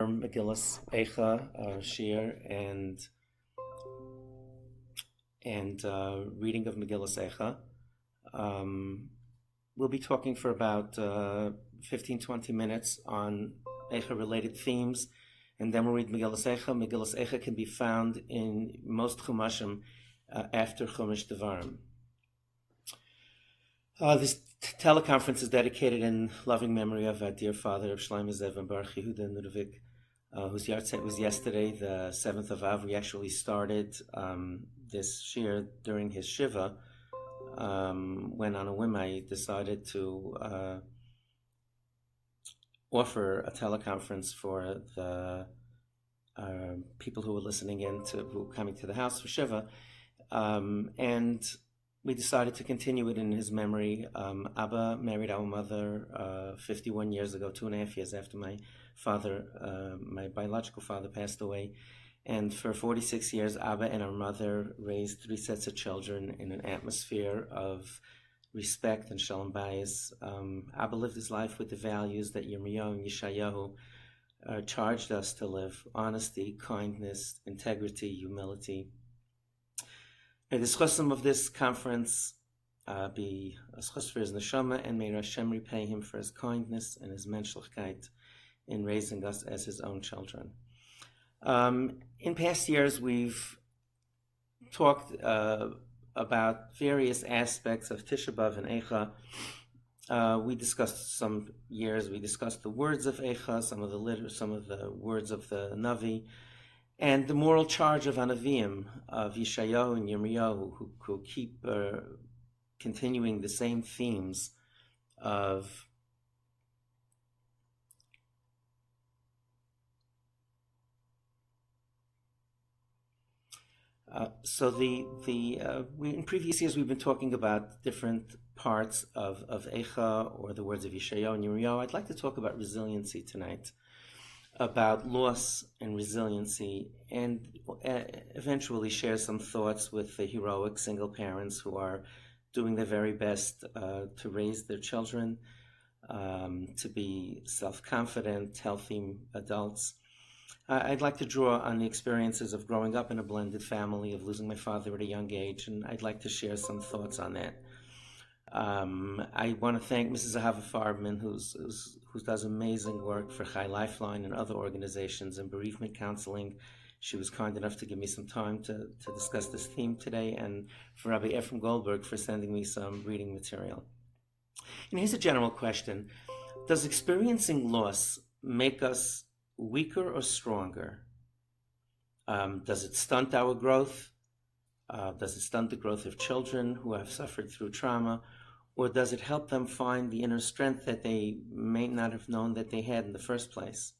Megilas Eicha, Shiur, and reading of Megilas Eicha. We'll be talking for about 15-20 minutes on Eicha-related themes, and then we'll read Megilas Eicha. Megilas Eicha can be found in most Chumashim after Chumash Devarim. This teleconference is dedicated in loving memory of our dear father, Reb Shlomo Zev and Baruch Yehudah Nutovic, whose Yahrtzeit was yesterday, the 7th of Av. We actually started this Shiur during his Shiva, when on a whim I decided to offer a teleconference for the people who were listening in, who were coming to the house for Shiva, and we decided to continue it in his memory. Abba married our mother 51 years ago, 2.5 years after my father, my biological father, passed away. And for 46 years, Abba and our mother raised 3 sets of children in an atmosphere of respect and shalom bayis. Abba lived his life with the values that Yirmiyahu and Yeshayahu charged us to live: honesty, kindness, integrity, humility. May the schosam of this conference be a schos for his neshama, and may Hashem repay him for his kindness and his menschlichkeit in raising us as his own children. In past years, we've talked about various aspects of Tisha B'Av and Eicha. We discussed the words of Eicha, some of the words of the Navi, and the moral charge of Anavim, of Yeshayahu and Yirmiyahu, who keep continuing the same themes of in previous years we've been talking about different parts of Eicha, or the words of Yeshayahu and Yirmiyahu. I'd like to talk about resiliency tonight, about loss and resiliency, and eventually share some thoughts with the heroic single parents who are doing their very best to raise their children, to be self-confident, healthy adults. I'd like to draw on the experiences of growing up in a blended family, of losing my father at a young age, and I'd like to share some thoughts on that. I want to thank Mrs. Ahava Farbman, who does amazing work for Chai Lifeline and other organizations in bereavement counseling. She was kind enough to give me some time to discuss this theme today, and for Rabbi Ephraim Goldberg for sending me some reading material. And here's a general question: does experiencing loss make us weaker or stronger? Does it stunt our growth? Does it stunt the growth of children who have suffered through trauma? Or does it help them find the inner strength that they may not have known that they had in the first place?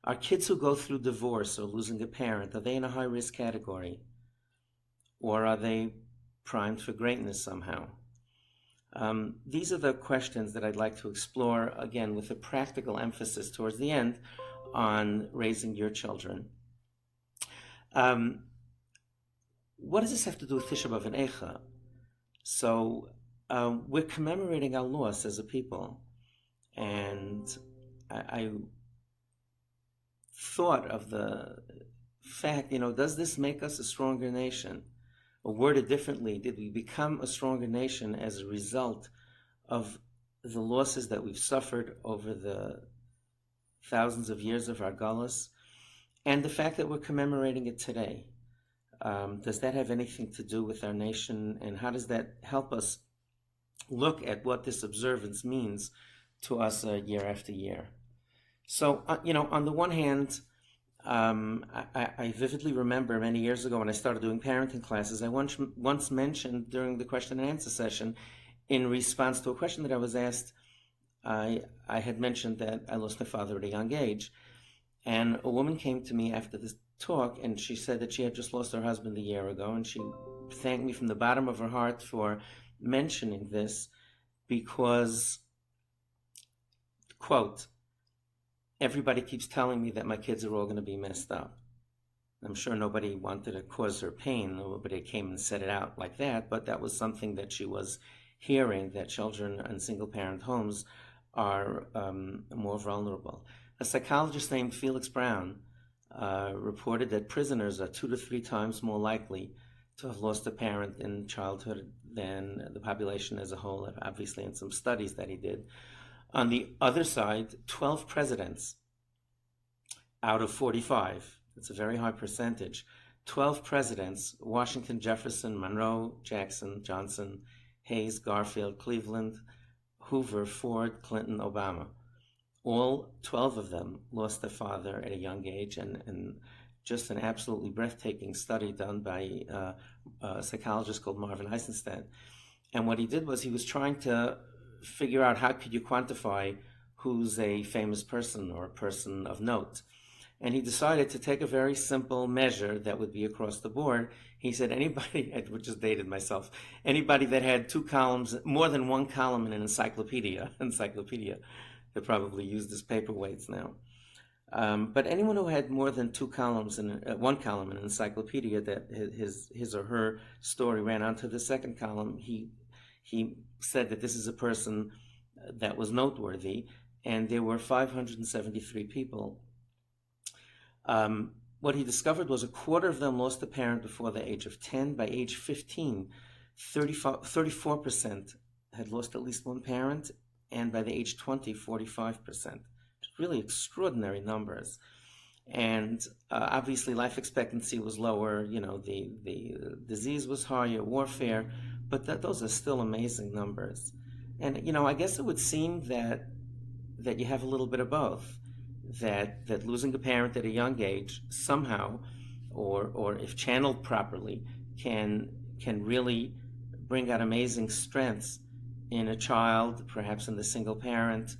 Are kids who go through divorce or losing a parent, are they in a high-risk category? Or are they primed for greatness somehow? These are the questions that I'd like to explore, again, with a practical emphasis towards the end on raising your children. What does this have to do with Tisha B'Av and Eicha? So we're commemorating our loss as a people, and I thought of the fact, does this make us a stronger nation? Or worded differently, did we become a stronger nation as a result of the losses that we've suffered over the thousands of years of our galus, and the fact that we're commemorating it today? Does that have anything to do with our nation, and how does that help us look at what this observance means to us year after year? So, on the one hand, I vividly remember many years ago when I started doing parenting classes, I once mentioned during the question and answer session, in response to a question that I was asked, I had mentioned that I lost my father at a young age, and a woman came to me after this talk, and she said that she had just lost her husband a year ago, and she thanked me from the bottom of her heart for mentioning this because, quote, everybody keeps telling me that my kids are all going to be messed up. I'm sure nobody wanted to cause her pain, nobody came and said it out like that, but that was something that she was hearing, that children in single-parent homes are more vulnerable. A psychologist named Felix Brown reported that prisoners are 2 to 3 times more likely to have lost a parent in childhood than the population as a whole, obviously in some studies that he did. On the other side, 12 presidents out of 45, it's a very high percentage, 12 presidents, Washington, Jefferson, Monroe, Jackson, Johnson, Hayes, Garfield, Cleveland, Hoover, Ford, Clinton, Obama. All 12 of them lost their father at a young age, and just an absolutely breathtaking study done by a psychologist called Marvin Eisenstadt. And what he did was he was trying to figure out how could you quantify who's a famous person or a person of note. And he decided to take a very simple measure that would be across the board. He said anybody, I just dated myself, anybody that had 2 columns, more than 1 column in an encyclopedia, they probably use this paperweights now. But anyone who had more than 2 columns in 1 column in an encyclopedia that his or her story ran onto the second column, he said that this is a person that was noteworthy, and there were 573 people. What he discovered was a quarter of them lost a parent before the age of 10. By age 15, 34% had lost at least one parent, and by the age 20, 45%. Really extraordinary numbers. And obviously life expectancy was lower, the disease was higher, warfare, but those are still amazing numbers. And I guess it would seem that you have a little bit of both, that losing a parent at a young age somehow, or if channeled properly, can really bring out amazing strengths in a child, perhaps in the single parent,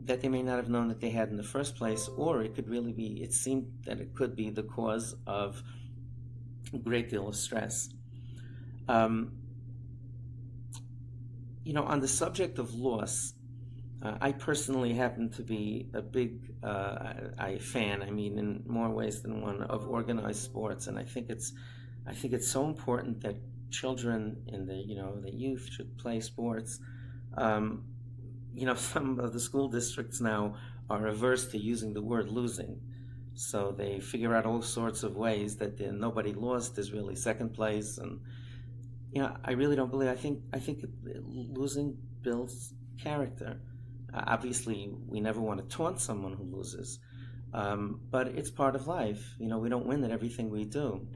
that they may not have known that they had in the first place, or it seemed that it could be the cause of a great deal of stress. On the subject of loss, I personally happen to be a big fan, in more ways than one, of organized sports, and I think it's so important that children in the youth should play sports. Some of the school districts now are averse to using the word losing, so they figure out all sorts of ways that nobody lost is really second place, and I really don't believe. I think losing builds character. Obviously, we never want to taunt someone who loses, but it's part of life. We don't win at everything we do,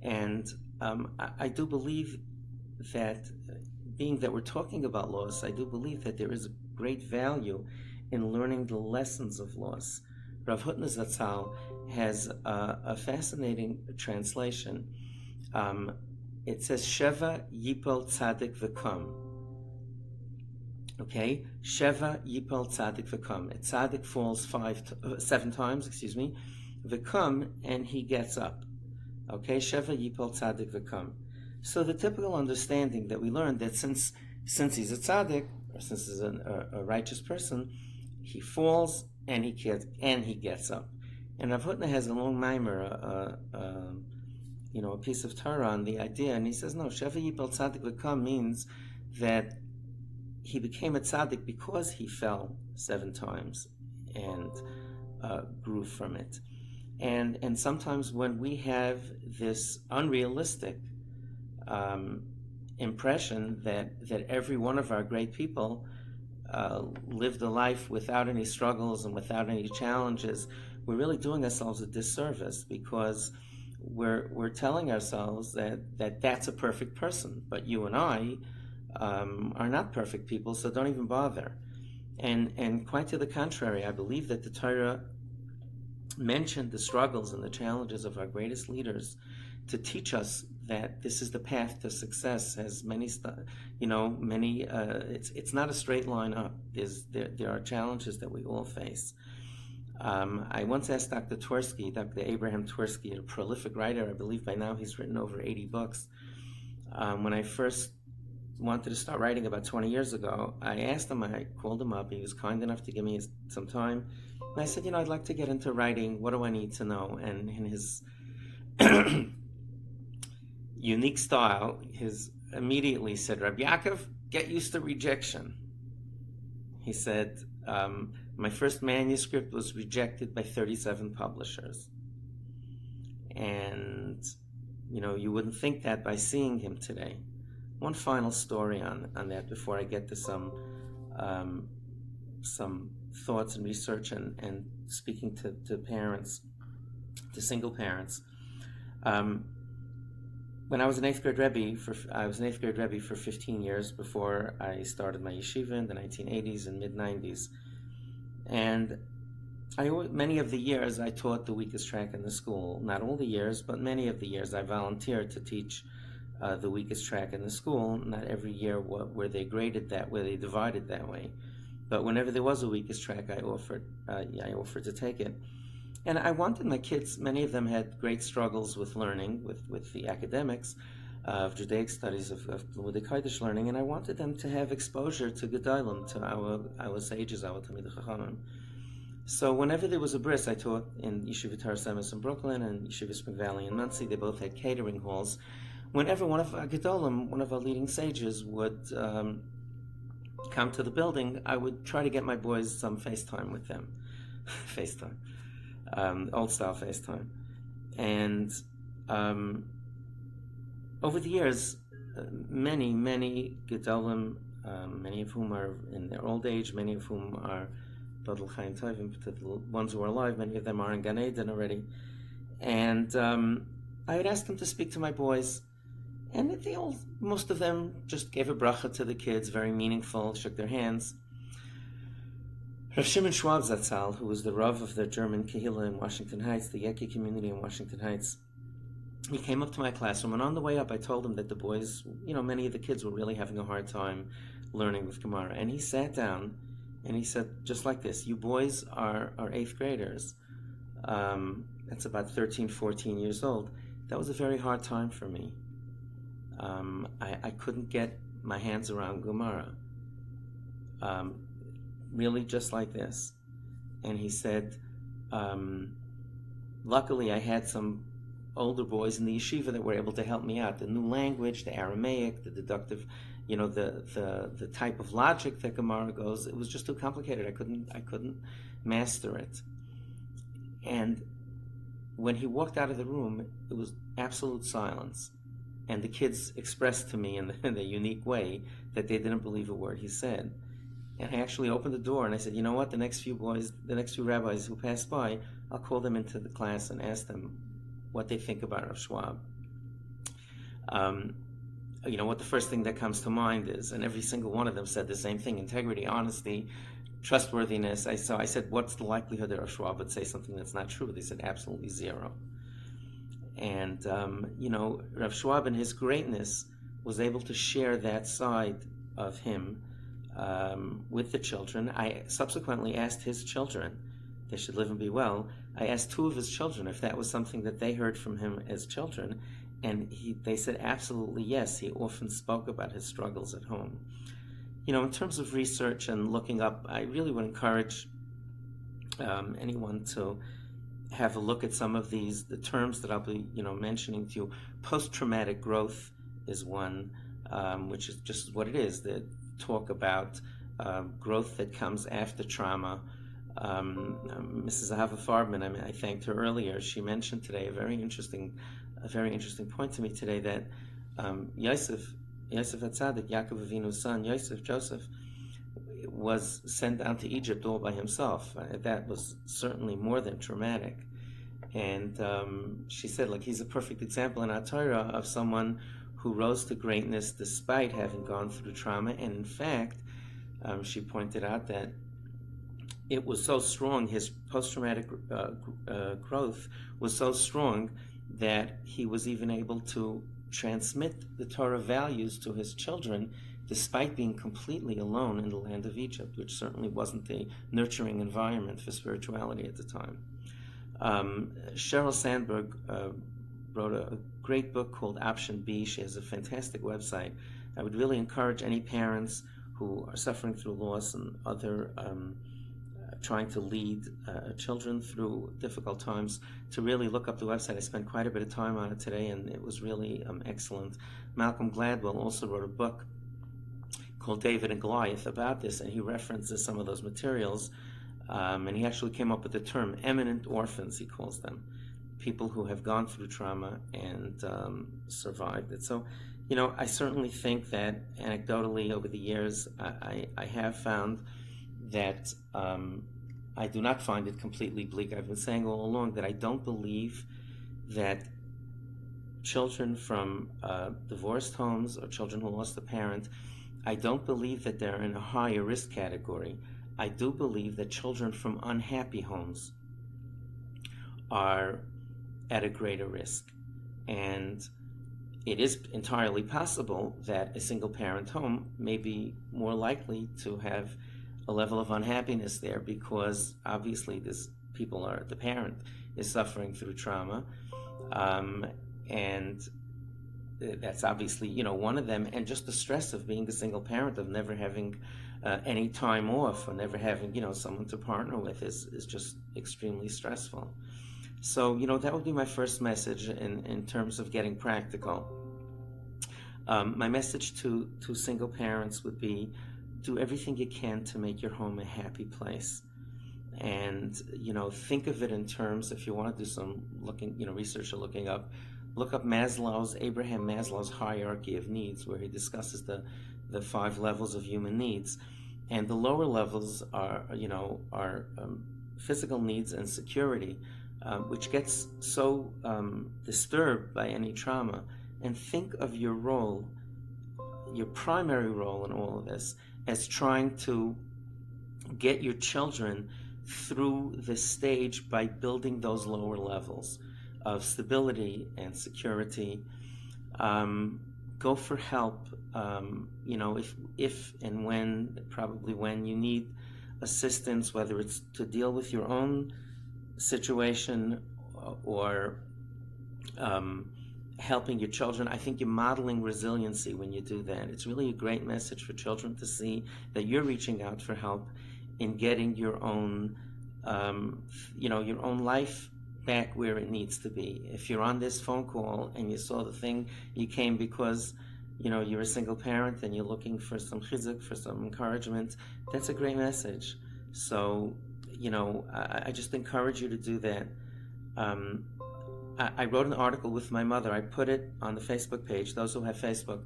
and I do believe that, being that we're talking about loss, I do believe that there is a great value in learning the lessons of loss. Rav Hutner Zatzal has a fascinating translation. It says, Sheva Yipol Tzadik V'Kom. Okay? Sheva Yipol Tzadik V'Kom. A Tzadik falls 7 times, V'Kom, and he gets up. Okay? Sheva Yipol Tzadik V'Kom. So the typical understanding that we learned, that since he's a tzaddik, or since he's a righteous person, he falls and he gets up. And Rav Hutner has a long mimer, a piece of Torah on the idea, and he says, no, Sheva Yipol Tzaddik V'Kom means that he became a tzaddik because he fell 7 times and grew from it. And sometimes when we have this unrealistic impression that every one of our great people lived a life without any struggles and without any challenges, we're really doing ourselves a disservice, because we're telling ourselves that that's a perfect person, but you and I are not perfect people, so don't even bother. And quite to the contrary, I believe that the Torah mentioned the struggles and the challenges of our greatest leaders to teach us that this is the path to success. Has it's not a straight line up. There are challenges that we all face. I once asked Dr. Abraham Twersky, a prolific writer, I believe by now he's written over 80 books. When I first wanted to start writing about 20 years ago, I called him up, he was kind enough to give me some time, and I said, I'd like to get into writing, what do I need to know? And in his unique style, immediately said, Reb Yakov, get used to rejection. He said, My first manuscript was rejected by 37 publishers. And, you wouldn't think that by seeing him today. One final story on that before I get to some thoughts and research and speaking to parents, to single parents. When I was an eighth grade Rebbe for 15 years before I started my yeshiva in the 1980s and mid-90s. And many of the years I taught the weakest track in the school. Not all the years, but many of the years I volunteered to teach the weakest track in the school. Not every year were they graded that way, they divided that way. But whenever there was a weakest track, I offered to take it. And I wanted my kids, many of them had great struggles with learning, with the academics of Judaic studies, of Limudei Kodesh learning, and I wanted them to have exposure to Gedolim, to our sages, our Talmidei Chachamim. So whenever there was a bris, I taught in Yeshiva Torah Semis in Brooklyn and Yeshiva Spring Valley in Monsey. They both had catering halls. Whenever one of our Gedolim, one of our leading sages, would come to the building, I would try to get my boys some FaceTime with them. FaceTime. Old-style FaceTime. And over the years, many Gedolim, many of whom are in their old age, many of whom are Badal Chaim Tovim, to the ones who are alive, many of them are in Gan Eden already. And I would ask them to speak to my boys, and most of them just gave a bracha to the kids, very meaningful, shook their hands. Rav Shimon Schwab Zatzal, who was the Rav of the German Kehillah in Washington Heights, the Yeki community in Washington Heights, he came up to my classroom, and on the way up I told him that the boys, many of the kids were really having a hard time learning with Gemara. And he sat down and he said, just like this, you boys are 8th graders. That's about 13, 14 years old. That was a very hard time for me. I couldn't get my hands around Gemara. Really just like this. And he said, luckily I had some older boys in the yeshiva that were able to help me out. The new language, the Aramaic, the deductive, the type of logic that Gemara goes, it was just too complicated. I couldn't master it. And when he walked out of the room, it was absolute silence. And the kids expressed to me in the unique way that they didn't believe a word he said. And I actually opened the door and I said, you know what, the next few rabbis who pass by, I'll call them into the class and ask them what they think about Rav Schwab. What the first thing that comes to mind is, and every single one of them said the same thing: integrity, honesty, trustworthiness. So I said, what's the likelihood that Rav Schwab would say something that's not true? They said absolutely zero. And, Rav Schwab in his greatness was able to share that side of him with the children. I subsequently asked his children, they should live and be well, I asked 2 of his children if that was something that they heard from him as children, and they said absolutely yes. He often spoke about his struggles at home. In terms of research and looking up, I really would encourage anyone to have a look at some of the terms that I'll be mentioning to you. Post-traumatic growth is one, which is just what it is, the talk about growth that comes after trauma. Mrs. Ahava Farbman, I thanked her earlier. She mentioned today a very interesting point to me today, that Yosef HaTzadik, Yaakov Avinu's son, Joseph, was sent down to Egypt all by himself. That was certainly more than traumatic. And she said, he's a perfect example in our Torah of someone who rose to greatness despite having gone through trauma. And in fact, she pointed out that it was so strong, his post-traumatic growth was so strong that he was even able to transmit the Torah values to his children despite being completely alone in the land of Egypt, which certainly wasn't a nurturing environment for spirituality at the time. Sheryl Sandberg wrote a great book called Option B. She has a fantastic website. I would really encourage any parents who are suffering through loss and other trying to lead children through difficult times to really look up the website. I spent quite a bit of time on it today, and it was really excellent. Malcolm Gladwell also wrote a book called David and Goliath about this, and he references some of those materials. And he actually came up with the term eminent orphans, he calls them, people who have gone through trauma and survived it. So, I certainly think that anecdotally over the years, I have found that I do not find it completely bleak. I've been saying all along that I don't believe that children from divorced homes or children who lost a parent, I don't believe that they're in a higher risk category. I do believe that children from unhappy homes are at a greater risk. And it is entirely possible that a single parent home may be more likely to have a level of unhappiness there, because obviously the parent is suffering through trauma. And that's obviously, one of them. And just the stress of being a single parent, of never having any time off, or never having, someone to partner with is just extremely stressful. So, that would be my first message in terms of getting practical. My message to single parents would be, do everything you can to make your home a happy place. And, think of it in terms, if you want to do some research or look up Abraham Maslow's hierarchy of needs, where he discusses the 5 levels of human needs. And the lower levels are physical needs and security, which gets so disturbed by any trauma. And think of your role, your primary role in all of this, as trying to get your children through this stage by building those lower levels of stability and security. Go for help, if and when you need assistance, whether it's to deal with your own situation or helping your children. I think you're modeling resiliency when you do that. It's really a great message for children to see that you're reaching out for help in getting your own, your own life back where it needs to be. If you're on this phone call and you saw the thing, you came because, you're a single parent and you're looking for some chizuk, for some encouragement, that's a great message. So, I just encourage you to do that. I wrote an article with my mother. I put it on the Facebook page. Those who have Facebook,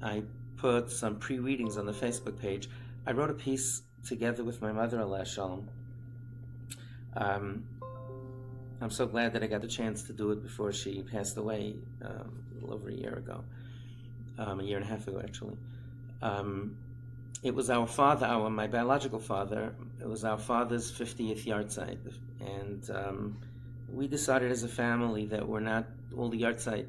I put some pre-readings on the Facebook page. I wrote a piece together with my mother, Aleh Shalom. I'm so glad that I got the chance to do it before she passed away a little over a year ago, a year and a half ago, actually. It was my biological father, it was our father's 50th Yahrtzeit. And we decided as a family that we're not, all the Yahrtzeit,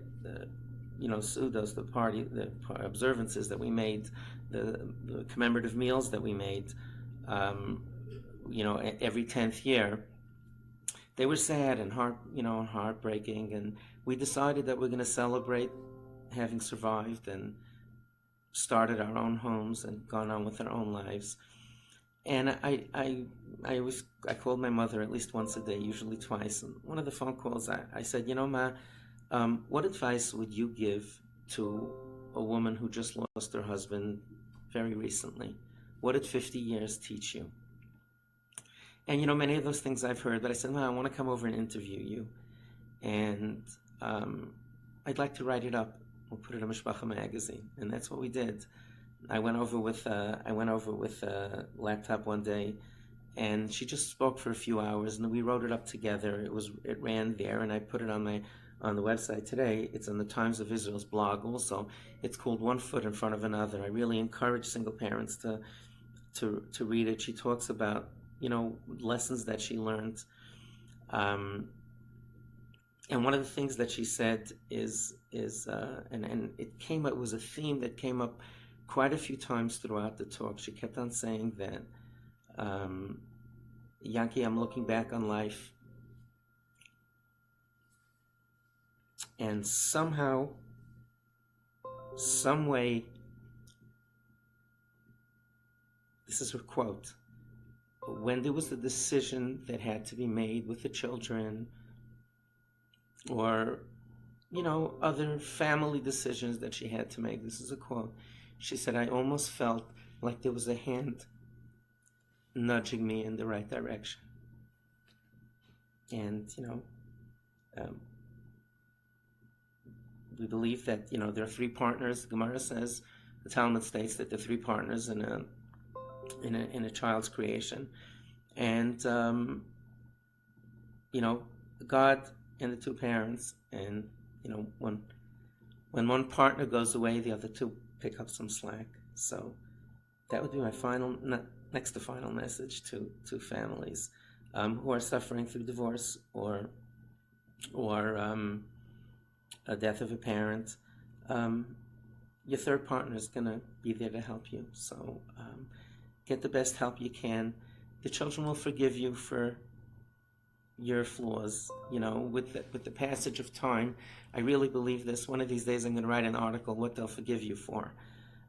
sudos, the observances that we made, the commemorative meals that we made, every 10th year, they were sad and heartbreaking, and we decided that we're going to celebrate having survived and started our own homes and gone on with our own lives. And I called my mother at least once a day, usually twice. And one of the phone calls, I said, Ma, what advice would you give to a woman who just lost her husband very recently? What did 50 years teach you? And, many of those things I've heard, but I said, Ma, I want to come over and interview you. And I'd like to write it up. We'll put it in Mishpacha magazine. And that's what we did. I went over with a laptop one day, and she just spoke for a few hours, and we wrote it up together. It ran there, and I put it on the website today. It's on the Times of Israel's blog also. It's called One Foot in Front of Another. I really encourage single parents to read it. She talks about lessons that she learned, and one of the things that she said is it was a theme that came up quite a few times throughout the talk. She kept on saying that, Yankee, I'm looking back on life, and somehow, some way, this is her quote, when there was a decision that had to be made with the children, or other family decisions that she had to make, this is a quote, she said, I almost felt like there was a hand nudging me in the right direction. And, we believe that, there are three partners. Gemara says, the Talmud states that there are three partners in a child's creation. And, God and the two parents, and, when one partner goes away, the other two pick up some slack. So that would be my next to final message to families who are suffering through divorce or a death of a parent. Your third partner is going to be there to help you. So get the best help you can. The children will forgive you for your flaws, with the passage of time. I really believe this. One of these days I'm going to write an article, what they'll forgive you for.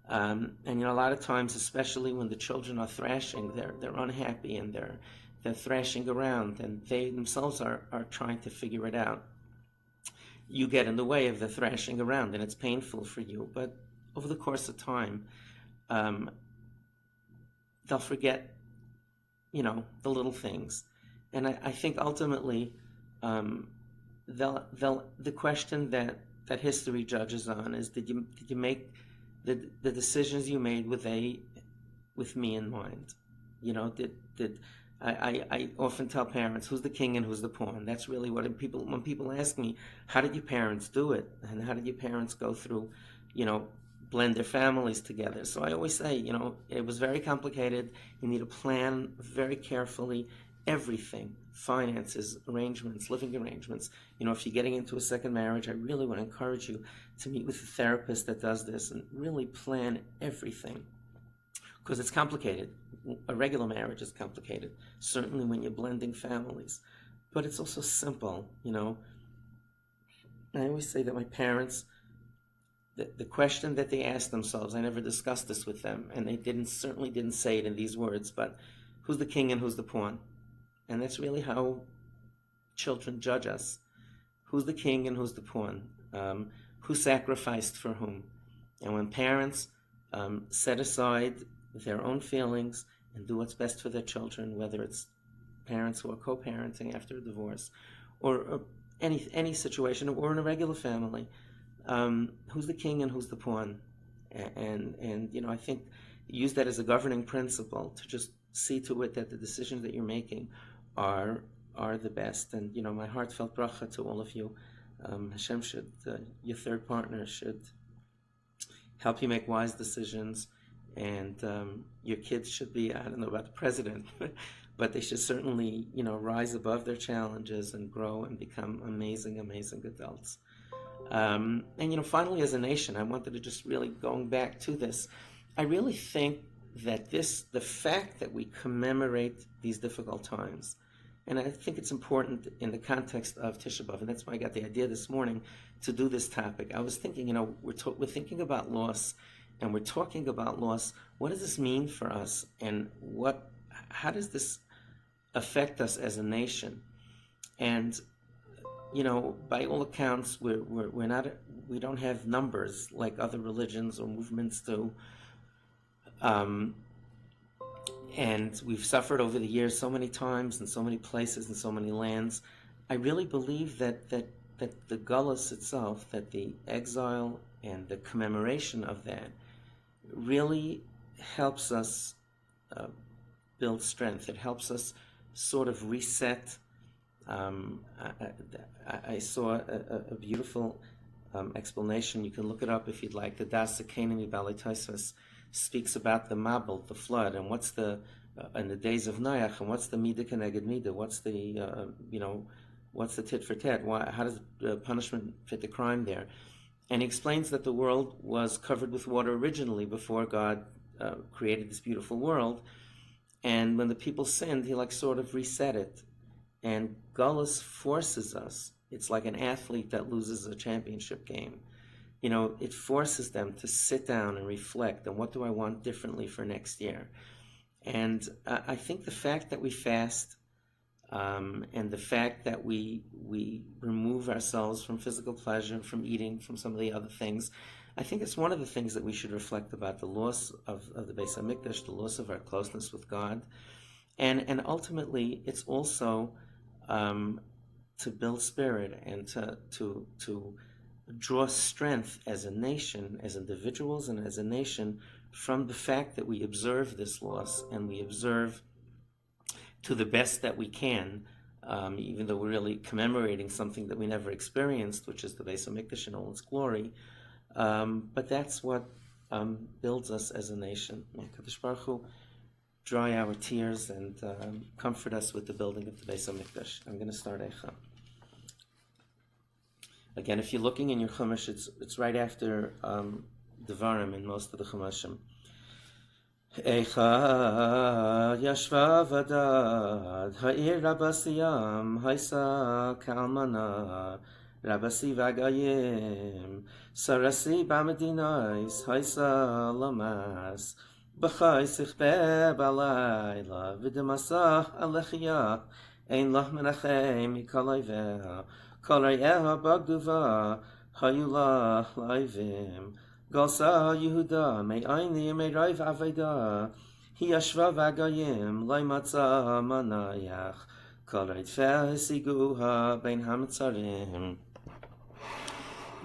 And a lot of times, especially when the children are thrashing, they're unhappy and they're thrashing around, and they themselves are trying to figure it out. You get in the way of the thrashing around, and it's painful for you. But over the course of time, they'll forget, the little things. And I think ultimately, the question that history judges on is: did you make the decisions you made with me in mind? I often tell parents, who's the king and who's the pawn? That's really when people ask me, how did your parents do it? And how did your parents go through, blend their families together? So I always say, it was very complicated. You need to plan very carefully everything: finances, arrangements, living arrangements. If you're getting into a second marriage, I really want to encourage you to meet with a therapist that does this and really plan everything, because it's complicated. A regular marriage is complicated, certainly when you're blending families, but it's also simple. I always say that my parents, the question that they asked themselves, I never discussed this with them, and they certainly didn't say it in these words, but who's the king and who's the pawn? And that's really how children judge us. Who's the king and who's the pawn? Who sacrificed for whom? And when parents set aside their own feelings and do what's best for their children, whether it's parents who are co-parenting after a divorce, or any situation, or in a regular family, who's the king and who's the pawn? And I think use that as a governing principle to just see to it that the decisions that you're making are the best. And my heartfelt bracha to all of you. Hashem should, your third partner should help you make wise decisions, and your kids should be, I don't know about the president, but they should certainly, rise above their challenges and grow and become amazing, amazing adults. And finally, as a nation, I wanted to just really, going back to this, I really think that the fact that we commemorate these difficult times, and I think it's important in the context of Tisha B'Av, and that's why I got the idea this morning to do this topic. I was thinking, we're thinking about loss, and we're talking about loss. What does this mean for us, and how does this affect us as a nation? And by all accounts, we don't have numbers like other religions or movements do. And we've suffered over the years so many times in so many places and so many lands. I really believe that the Gullus itself, that the exile and the commemoration of that really helps us build strength. It helps us sort of reset. I saw a beautiful explanation. You can look it up if you'd like. The Das Economy Balei Tosfos speaks about the Mabel, the flood, and what's in the days of Noach, and what's the Midah Keneged Midah, what's the tit for tat, how does punishment fit the crime there? And he explains that the world was covered with water originally before God created this beautiful world, and when the people sinned, he sort of reset it. And Gullus forces us. It's like an athlete that loses a championship game. It forces them to sit down and reflect on what do I want differently for next year. And I think the fact that we fast and the fact that we remove ourselves from physical pleasure, from eating, from some of the other things, I think it's one of the things that we should reflect about: the loss of the Beis HaMikdash, the loss of our closeness with God. And ultimately, it's also to build spirit and to draw strength as a nation, as individuals, and as a nation from the fact that we observe this loss and we observe to the best that we can, even though we're really commemorating something that we never experienced, which is the Beis HaMikdash in all its glory. But that's what builds us as a nation. May Kadosh Baruch Hu dry our tears and comfort us with the building of the Beis HaMikdash. I'm going to start Eicha. Again, if you're looking in your Chumash, it's right after Devarim in most of the Chumashim. Eicha yashva vadad ha'ir rabasiyam haisa kalmana rabasi vagayim sarasi b'amedinais haisa lamas b'chai sichbe b'alayla v'demasah alechiyah ein lach menachem mikalayveh kol rayeha bagduva hayulah laivim Galsa Yehuda, may Aini, may Raiv Aveda, Hi Yashva Vagayim, Lai Matza Manayach, Kol Reitfeh Siguha, Bein Hametzarim.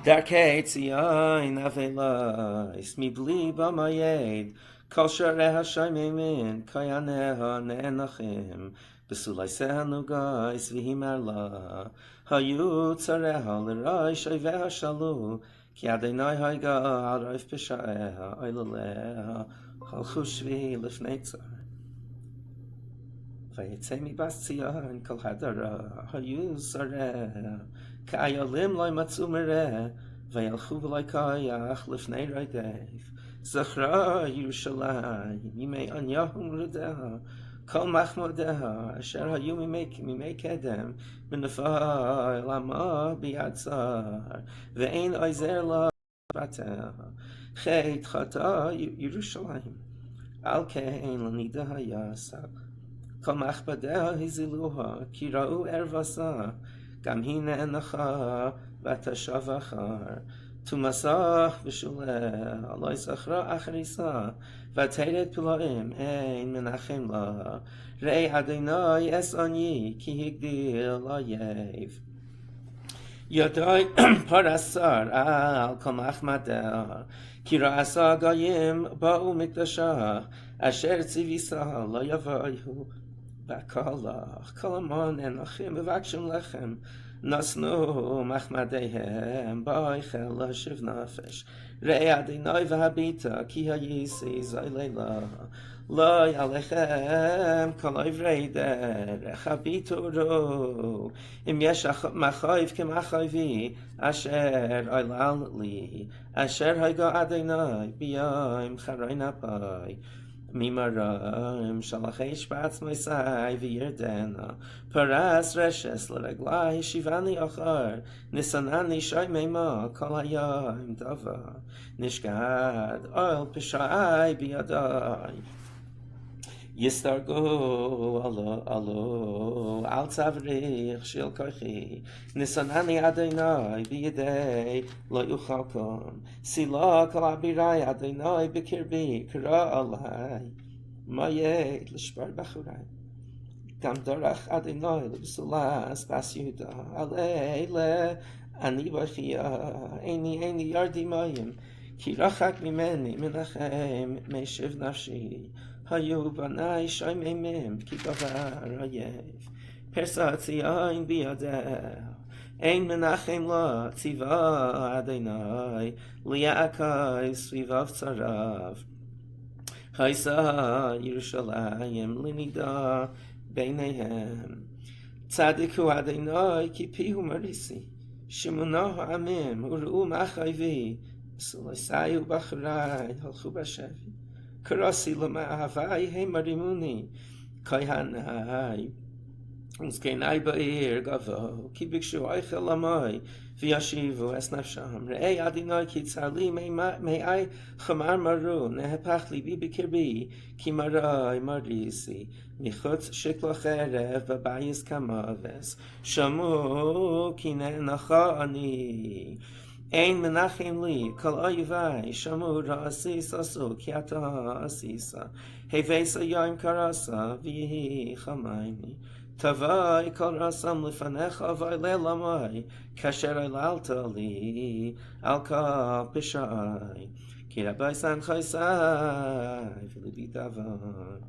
Darkei Tzion Avelais, Mibli Bamayed, Kol Shareha Shaimemin, Kayaneha Ne'enachim, Besulai Sehanugais, Vihimarla, Hayu Tzareha, Lerai Shaiveha Shalu, Ki Adonai Haiga Arav Pesha'eha Oilaleha Halchu Shvi Lifnei Tzar Vayetzei Mibas Tzion Kol Hadara Hayu Zareha Ka'ayolim Loi Matzu Mereh Vayelchu V'loi Kayach Lifnei Raidev Zachra Yerushalayim Yimei Anyahu Mrudeha Kol Machmodeha Asher Hayu Mimei Kedem Minafah Lama Biyatzar Ve'ein Oizer La Bateha Chet Chata Yerushalayim Al Kein Lanida Hayasa Kol Machbadeha Hiziluha Ki Ra'u Ervasa Gam Hi Ne'enacha Vatashavachar Tumasah V'shuleh Aloi Zachra Acharisa Vateret Pilaim Ein Menachem La Rei Adonai Es Ani Ki Higdil Ayev Yodai Parasar Al Kamach Madeh Ki Ra'asa Gayim Ba'u Mikdashah Asher Tzivisa La Yavayu Bakalach Kalaman Enachim Bevakshim Lechem Nasnu Machmadehem Ba'Eichel Hashiv Nafesh Rei Adonai V'Habita Ki Hayisi Zayleila Lo Yalechem Kol Ovrei Derech Habitu Ro Im Yesh Machayv K'Machayvi Asher Oilal Li Asher Haiga Adonai B'Yom Charoin Apai Mimarim Shalachei Shbatz Moisai V'Yerdena Paras Reshes L'Reglai Shivani Achar Nisanani Shai Meima Kol Hayam Dava Nishgad Oil Pishai B'Yadai Yistargo Alo Al Tzavrich Shil Kochi Nisanani Adonai B'Yedei Lo Yuchalkom Sila Kol Abirai Adonai B'Kirbi Kira Alai Mayed L'Shbar Bachurai Gam Dorach Adonai L'B'Sulas Bas Yehuda Alei Le Ani B'Chia Eini Yardi Mayim Ki Rachak Mimeni Menachem Meishiv Nafshi Hayu Banai Shai Meimim Ki Bavar Hayev Persa Tzion B'Yadeh Ein Menachem La Tziva Adonai Li'akai Svivav Tzarav Haisa Yerushalayim Linida Beinehem Tzadiku Adonai Ki Pihu Marisi Shimunah Amim Uru Machayvi Sulaysayu Bachrai Halchu Bashevi Karasi Lama'avai He Marimuni Kaihanai Unskenai Ba'ir Gavo Ki Bikshu Eicha Lamai V'yashivu Es Nafsham Re'ei Adonai Ki Tzali Me'ai Chamar Maru Nehepach Libi B'Kirbi Ki Marai Marisi Michutz Shikla Cherev B'Bayis Kamaves Shamu Ki Ne'enacha Ani Ein Menachem Li Kol Oyivai Shamu Ra'asi Sasu Ki Ata Asisa Hevesa yoim karasa vihi chamayni. Tavai kol rasam lefanecha v'oile lamai kasher ilalta li al kaf b'shai ki rabbi san chaysai v'libi davan.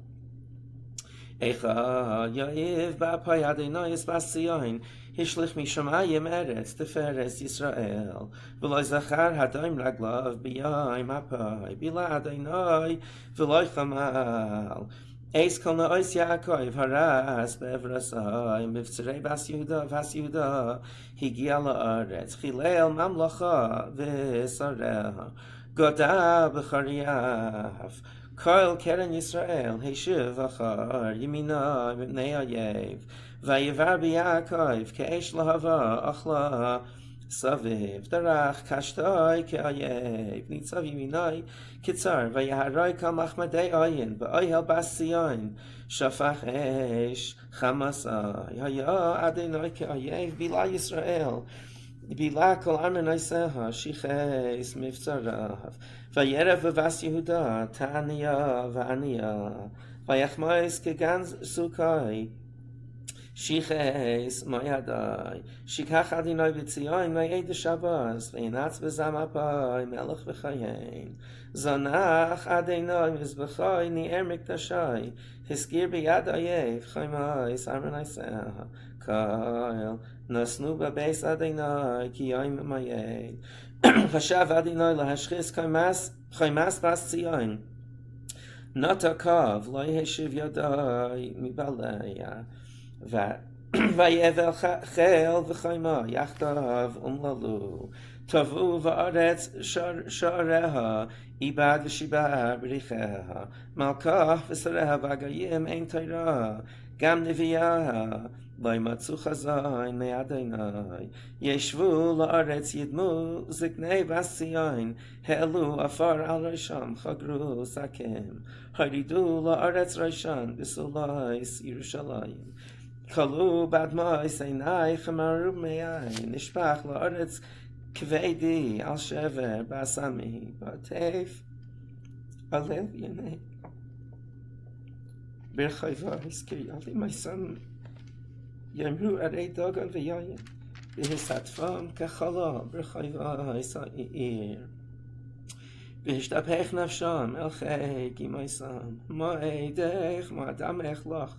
Eicha ya'iv ba'apay Adonai es b'asiyain Hishlich mishamayim eretz teferes Yisrael V'loi zachar hadoim raglav b'yayim apay Bila Adonai v'loi chamal Eis kol na'ois Yakov haras be'evrasai Mivtzerei bas Yehudah higia la'aretz Chilel mamlacha v'sareha Goda b'chariyav Kol keren Yisrael, Heshiv achar, Yemina mipnei oyev, Vayevar b'Yakov, Ke'esh lahava, Achla saviv, Darach kashtoi ke'oyev, Nitzav Yeminai, Kitzar, Vayeharoi kal machmadei oyin, V'oyel bas Sion, Shafach esh, Chamasai, Haya Adonai ke'oyev, Bila Yisrael, Bila kol armen oiseha, Shiches mivtzarav, Vayerev v'vas Yehudah, Ta'aniya v'aniya, Vayachmois kegan sukai, Shiches moyadai, Shikach Adonai b'tzion, Vayed Shabbos, V'yinatz b'zamapai, Melech v'chayein, Zonach Adonai mizbachai, Ni'er mikdashai, Hiskir b'yad oyev, Chaymois armen oiseha, Kol, Nasnu b'beis Adonai, Ki yoim mayed, Hashav Adonai lahashchis chaymas bas Tzion. Notakav lo yeshiv yodai mibaleya. Vayevel chel v'chayma yachtav umlalu. Tavu v'aretz shareha ibad v'shibar b'richeha. Malkah v'sareha v'agayim ein Torah. Gam neviyaha. Vaymatzu chazayin me'adonai Yeshvu la'aretz yidmu ziknei bas Tzion He'elu afar al rosham chagru sakem Haridu la'aretz roshan b'sulais Yerushalayim Kalu badmai seinai chamaru me'ayin Nishpach la'aretz kvedi al shever ba'asami Ba'teif alev yanei Birchayva hiskiri my son Yemru arei dogan v'yayim V'hisatvam kachala b'chayva ha'isa'ir V'hishtapech nafsham el chei gimaysam Ma'edech ma'adamech lach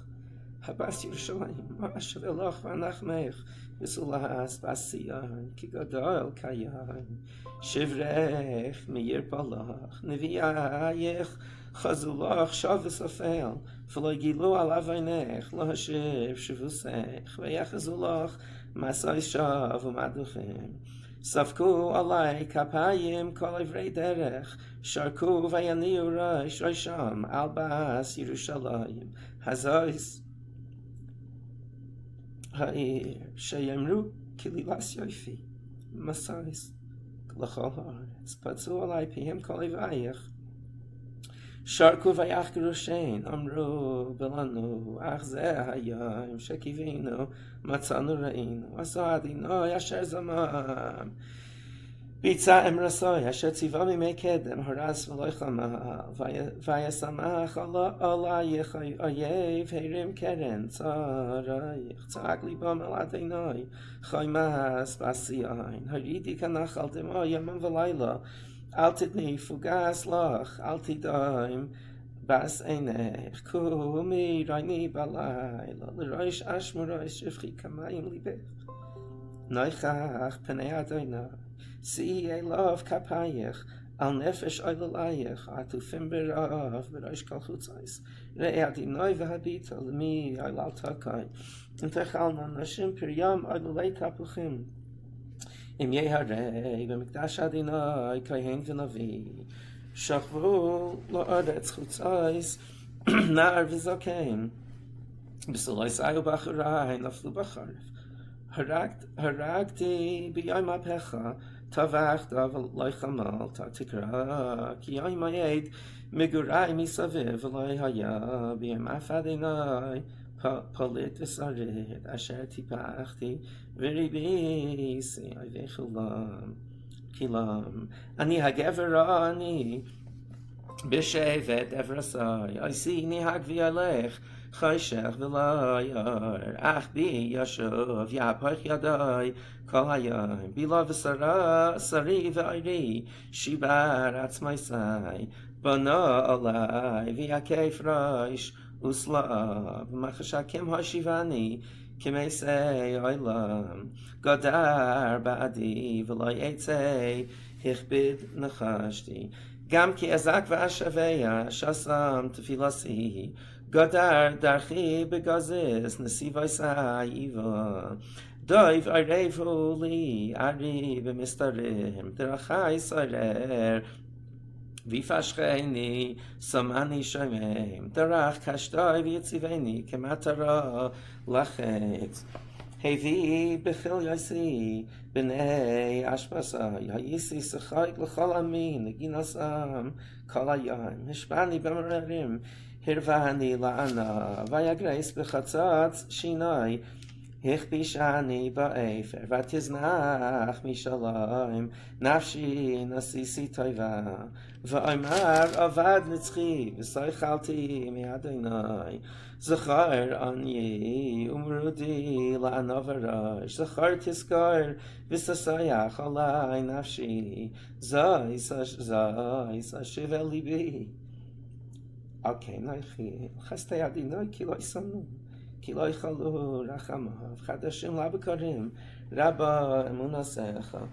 Habas Yerushalayim Ma'ashavelach v'anachmech V'sulahas b'asiyan Ki gadol kayayim Shivrech me'yir balach Nevi'ayech Chazulach shav v'safel V'lo gilu alav einech Lo hashiv shivusech V'yachazulach masai shav u'maduchem Safku alai kapayim Kol evrei derech Sharku v'yaniu rosh rosham Al ba'as Yerushalayim Hazois ha'ir Sheyemru kililas yoifi Masais L'chol ha'aretz Patzu alai pihem kol evayich Sharku vayach gerushein, amru belanu, ach zeh hayom, shekivinu, matzanu reinu, asa adinoi asher zamam. Bitza emrasoi, asher tziva mimei kedem, haras v'loi chama, vayasamach ala oyev, herim keren, tzarayich, tzak libam el adinoi, chaymas basiyain, haridi kanach al demo, yamam v'layla, Al tidni fugas lach, al tidaim bas einech, kumi raini balayla, l'roish ashmuroish shivchi kamayim libech. Noichach penei Adonai, si elov kapayich, al nefesh oilalayich, atufim berav, beroish kol chutzais. Rei Adonai v'habita, l'mi oilal takai, intechal na nashim piryam oilalei tapuchim. Im Yeharei b'mikdash Adonai kohen v'navi shachvu la'aretz chutzais na'ar v'zaken b'sulai sayu b'achurai naflu b'charif haragti b'yom apecha tavach dav loy chamal ta'tikra ki yom mayed migurai misaviv v'loy haya b'yom af Adonai Polit v'sarid asher tipachti v'ribisi ayvechulam kilam ani hagever ani B'shevet Evrasai, I see Nihag v'yalech, Chayshech v'layar, Ach bi Yashuv, Yapach Yadai, Kol Hayom, Bila v'sara, Sari v'ayri, Shibar Atzmaisai, Bana Alai, V'yakef Raish, Usla, Machashakim Hashivani, Kimesei Oilam, Gadar Ba'adi, V'lai Eitzei, Hichbid Nachashti, Gam ki ezak v'ashaveya shasam tefilasi gadar darchi begazis nesivai sa'iva doiv arevu li ari b'mistarim derachai sarer v'fashcheni samani shomem derach kashtoi v'yitziveni kematara lachet Hevi bechil yasi b'nei ashpasa yayisi sechayik l'chol amin neginasam kol hayom hishbani b'mararim hirvani la'ana vayagreis b'chatzatz shinai hichbishani ba'efer vatiznach mishalayim nafshi nasisi toiva v'omar avad nitzchi v'soichalti mi'adonai Zachar ani umrudi la'anavarash Zachar tiskar v'sasayach alai nafshi Zai sashiv el libi Okay, naichi Chastei adinoi ki lo yisanu Ki lo yichalu rachamav Chadashim labakarim Rabba emunasecha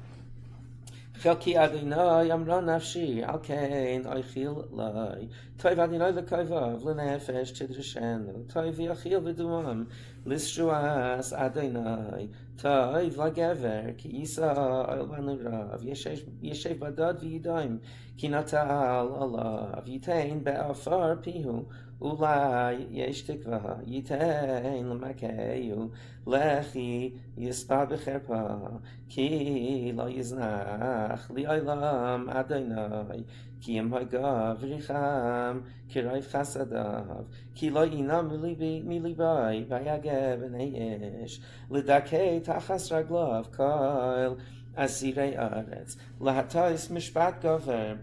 Chelki Adonai amra nafshi al kein oichil lai Toiv Adonai l'koivav l'nefesh tidrishenu Toiv yachil v'duam l'shuas Adonai Toiv l'gever ki yisa oil vanurav Yeshev badad v'yidaim ki natal alav Yitain be'afar pihu Ulai yesh tikva Yitain l'makeyu Lechi yispa b'cherpa Ki lo yiznach li olam Adonai Ki im hagav richam Ki roiv chasadav Ki lo yinam milibai Vayagev v'neish L'dakei tachas raglav Kol asirei aretz L'hatais mishpat gover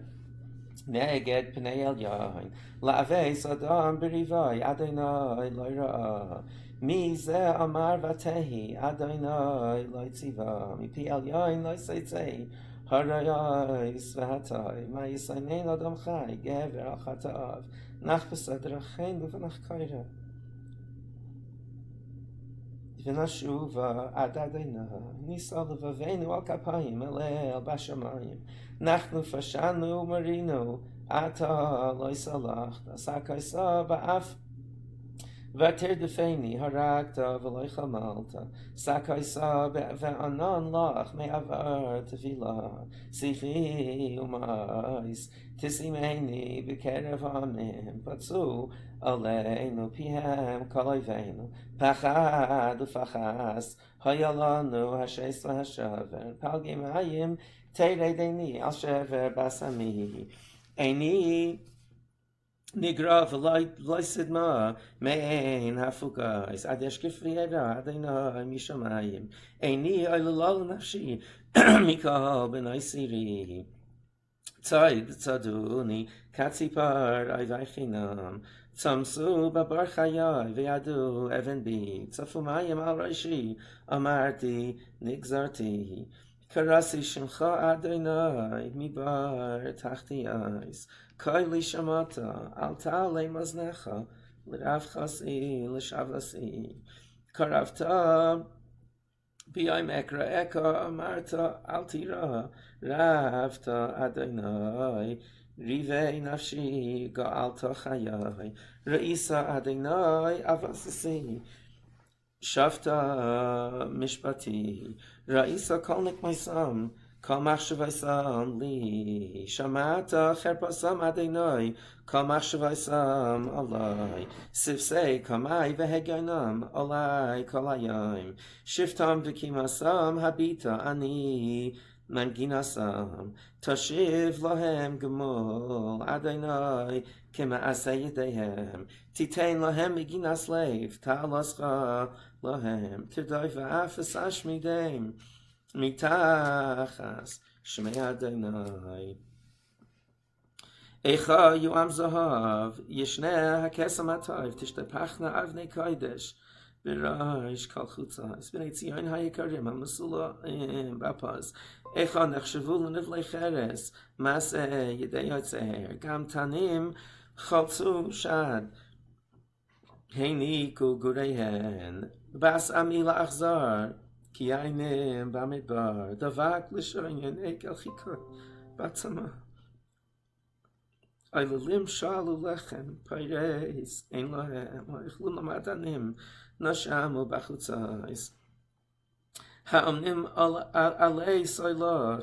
Neged pnei el yain La'aveis adam b'rivai Adonai lo yira'ah Mi ze amar vatehi Adonai lo yitziva Mi pi el yain lo yitzei Harayais v'hatai Ma yisanein adam chai Gever al chatav Nach b'sadrachein v'nach kaira V'nashuva ad Adonai Nisa levavenu al kapayim Elel bashamayim Nachnu fashanu marinu Ata lo yisalach Sakaisa ba'af Vater defeni harakta v'loy chamalta Sakaisa ve'anan lach me'avar tefila Sichi umais Tisimeni b'kerev amim Patsu aleinu pihem koloivenu Pachad ufachas Hayalanu hashes v'hashaver Palgim hayim Teirei deni al shever basami Eini Nigra v'loisid ma Mein hafugais Adesh kifriera Adonai mishamayim Eini oilulal nafshi Mikal b'nai siri Tzad tzaduni Katzipar ayvaychinam Tzamsu babar chayai V'yadu even bi Tzafumayim al raishi Amarti nigzarti Karasi shimcha Adonai Mibar tachti ais Koili shamata Al ta'alei maznecha L'rav chasi l'shavasi Karavta B'yom ekra eka Amarta al tira Ravta Adonai Rivei nafshi Ga'alta chayai Re'isa Adonai avasasi Shavta mishpati Ra'isa kol nikmaisam Kol machshavaisam li Shamata cherpasam Adonai Kol machshavaisam alai Sivsei kamai v'hegyanam alai kol hayom Shiftam v'kimasam habita ani manginasam Tashiv lahem gemul Adonai kema'aseh yedehem Titein lahem meginas lev Ta'alascha lahem Tirdoi v'afes ashmideim Mitachas Shmei Adonai Eicha yuam zahav yishne hakesam atayv tishtapachna avnei kodesh b'raish kol chutzas b'nei tzion hayikarim hamasula b'apaz Eicha nechshavu l'nivlei cheres maseh yedei yotzer gam tanim chaltzu shad Heiniku gurehen bas amila achzar ki ainim bamidbar davak l'shoyin ekel chikot batzama Ailulim shalu lechem payreis ein lohem ha'ichlum amadanim nashamu bachutzais ha'omnim alei soilo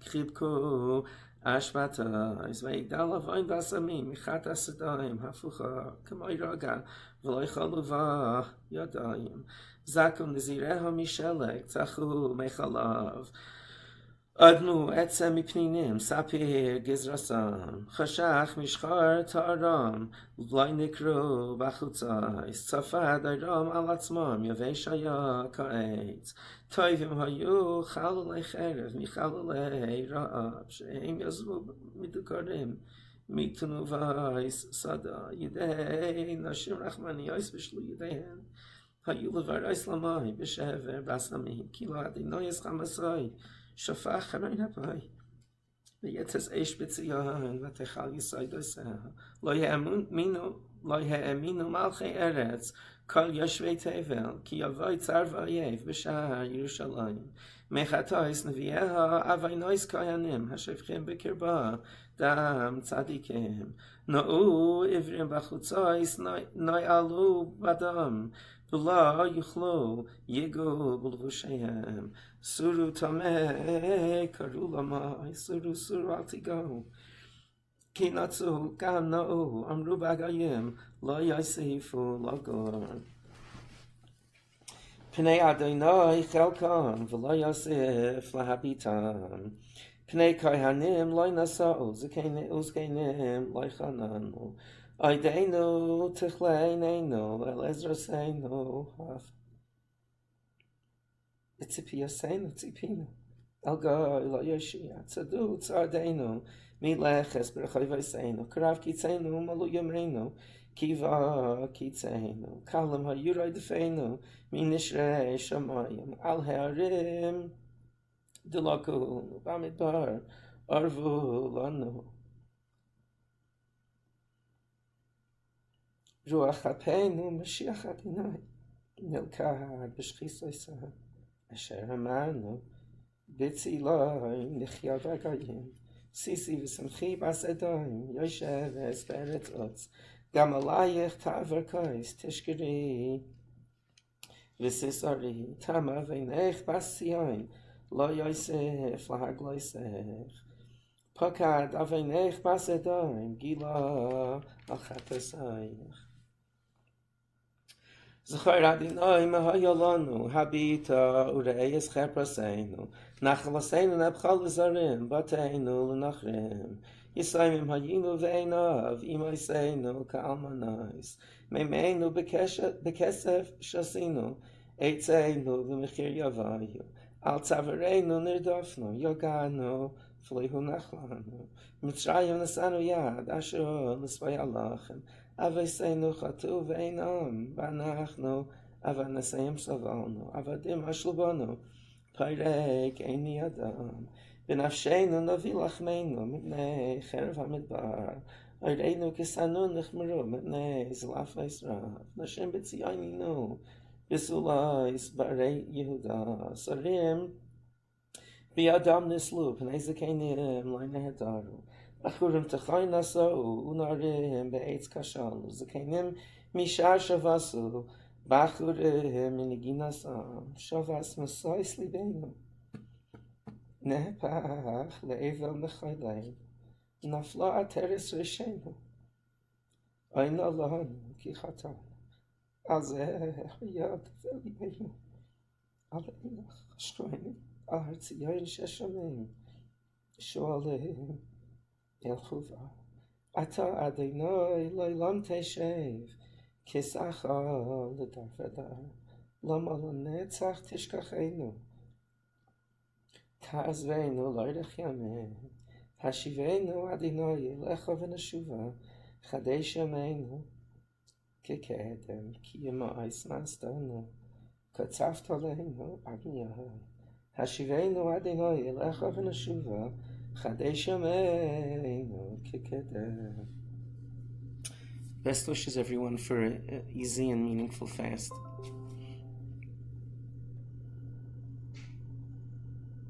chibku ashbatais v'yigdal avoin basamim michat asedaim hafucha k'moi raga v'loi chaluva yadayim zakum nezireho mishelek tzachu mechalav Adnu etzem mipninim sapir gizrasam chashach mishchar ta'aram v'loi nikru bachutzais tzafad ayram al atzmam yavei shaya ka'etz toivim hayu chalulei cherev michalulei ra'ab she'im yazvu midukarim mitnuvais sada yidei nashim rachmaniyos b'shlu yideihen hayu levarais lamai b'shever basamim kilo adinoyes chamasai Shafach harein hapai. V'yetzes eish b'tzion v'techal yisai doseha. Lo ye'eminu malchei eretz kol yoshvei tevel ki yavoi tzar v'ayev b'shahar Yerushalayim. Mechatois nevieha avaynois koyanim hashevchim b'kirba dam tzadikim. No'u ivrim b'chutzois no'alu badam. V'la yuchlo yigu b'lvushehem. Suru tameh karulamai suru altigo kinatsu gam no amru bagayim lo yasifu lagor Pnei Adonai chelkam v'lo yasif lahabitam Pnei kohanim lo nasau uzkenim lo chananu Aideinu tichleinenu el ezraseinu haf Itzipiyaseinu tzipinu Elga ilo yoshia tzadu tzardeinu mileches b'rechayvayseinu karav kitzeinu malu yameinu kiva kitzeinu kalam hayuray defeinu minishrei shamayim al ha'arim dilaku bamidbar arvu lanu ruach hapeinu mashiach adinai nilkad b'shchisoisah Asher amanu b'tziloi nichya v'agayim sisi v'samchi b'asedoim yoshev v'esperetz otz gam alayich ta'aver kois tishkiri v'sisari tama v'nech b'asiyoin lo yosef lahagloisech pakad aveinech b'asedoim gila al chatesayich Zachar Adinoi mahayolanu habita ureis chepraseinu nachlaseinu nebchal zarim bateinu lenachrim Yisayim hayinu ve'einav imaiseinu ka'almanais memeinu bekesef shasinu eitzeinu v'mechir yavayu al tzavereinu nirdofnu yoganu fleihu nachlanu Mitzrayim nasanu yad asher l'svayalachem Aveiseinu chatu ve'einam v'anachnu avanasayim savalnu avadim ashlubanu pairek eini adam v'nafsheinu navi lachmeinu mipnei cherev hamidbar oireinu kisanu nechmeru mipnei zlaf v'israv nashem b'tziyoninu b'sulais barei Yehuda sarim b'yadam nislu p'nei zekenim loy nehadaru Achurim techayin nasau unarim be'etz kashalu zekenim mishar shavasu b'achurim miniginasam shavas masais libeinu nehpach le'evel mechaylein nafla ateres reshenu ayna lanu ki chatan azeh yad libeinu aleinu chashkoinu ahartziyayin sheshamim shoalim Yehuva, Ata Adonai Loilam Teshev, Kisacha L'Darvada, Lama L'Netzach Tishkachenu, Ta'azveinu Loirech Yamin, Hashivenu Adonai Elecha v'neshuva Chadesh yameinu K'kedem Ki yema'is mastanu Katzavta leinu Adonai Hashivenu Adonai Elecha v'neshuva Chadesh yameinu K'kedem. Best wishes everyone for an easy and meaningful fast.